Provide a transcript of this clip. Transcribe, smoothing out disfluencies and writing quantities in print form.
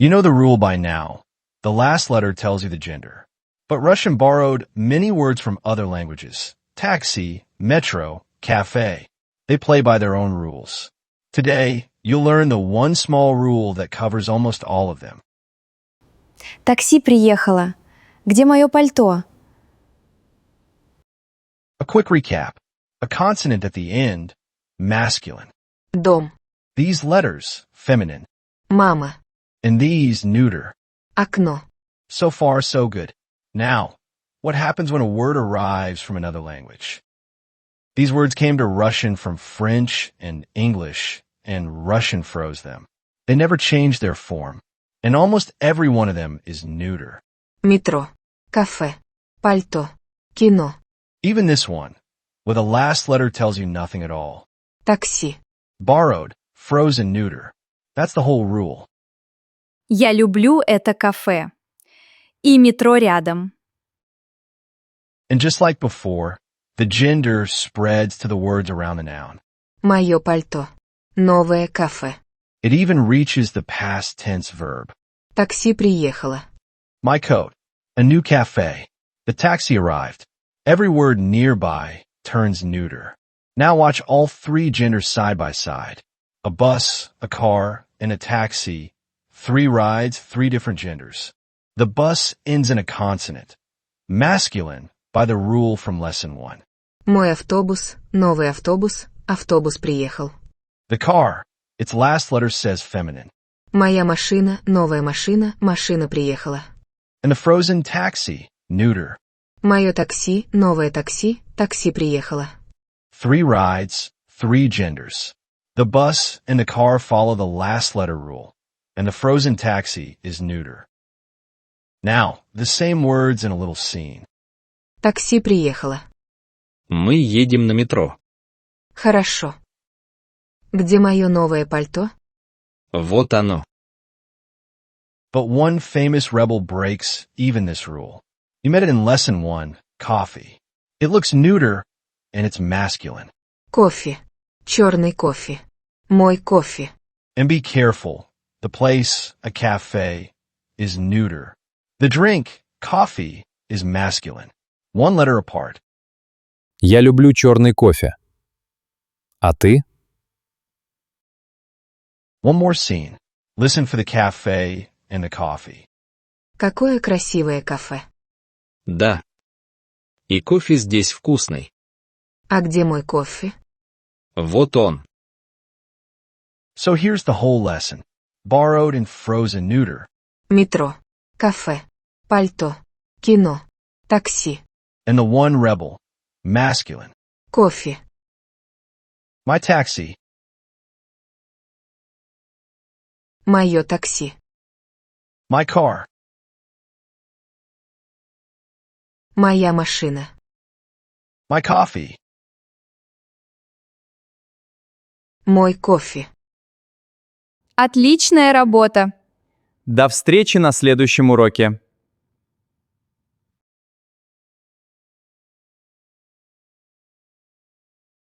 You know the rule by now. The last letter tells you the gender. But Russian borrowed many words from other languages. Taxi, metro, cafe. They play by their own rules. Today, you'll learn the one small rule that covers almost all of them. Такси приехало. Где мое пальто? A quick recap. A consonant at the end, masculine. Дом. These letters, feminine. Мама. And these, neuter. Окно. So far, so good. Now, what happens when a word arrives from another language? These words came to Russian from French and English, and Russian froze them. They never changed their form, and almost every one of them is neuter. МЕТРО. Кафе. Пальто. Кино. Even this one, where the last letter tells you nothing at all. ТАКСИ. Borrowed, frozen neuter. That's the whole rule. Я люблю это кафе. И метро рядом. And just like before, the gender spreads to the words around the noun. Мое пальто. Новое кафе. It even reaches the past tense verb. Такси приехало. My coat. A new cafe. The taxi arrived. Every word nearby turns neuter. Now watch all three genders side by side. A bus, a car, and a taxi. 3 rides, 3 different genders. The bus ends in a consonant. Masculine by the rule from lesson 1. Мой автобус. Новый автобус. Автобус приехал. The car. Its last letter says feminine. Моя машина. Новая машина. Машина приехала. And the frozen taxi, neuter. Мое такси. Новое такси. Такси приехало. 3 rides, 3 genders. The bus and the car follow the last letter rule, and the frozen taxi is neuter. Now, the same words in a little scene. Такси приехало. Мы едем на метро. Хорошо. Где мое новое пальто? Вот оно. But one famous rebel breaks even this rule. You met it in lesson 1, coffee. It looks neuter, and it's masculine. Кофе. Черный кофе. Мой кофе. And be careful. The place, a cafe, is neuter. The drink, coffee, is masculine. One letter apart. Я люблю черный кофе. А ты? One more scene. Listen for the cafe and the coffee. Какое красивое кафе. Да. И кофе здесь вкусный. А где мой кофе? Вот он. So here's the whole lesson. Borrowed and frozen neuter. Метро. Кафе. Пальто. Кино. Такси. And the one rebel, masculine. Кофе. My taxi. Мое такси. My car. Моя машина. My coffee. Мой кофе. Отличная работа! До встречи на следующем уроке.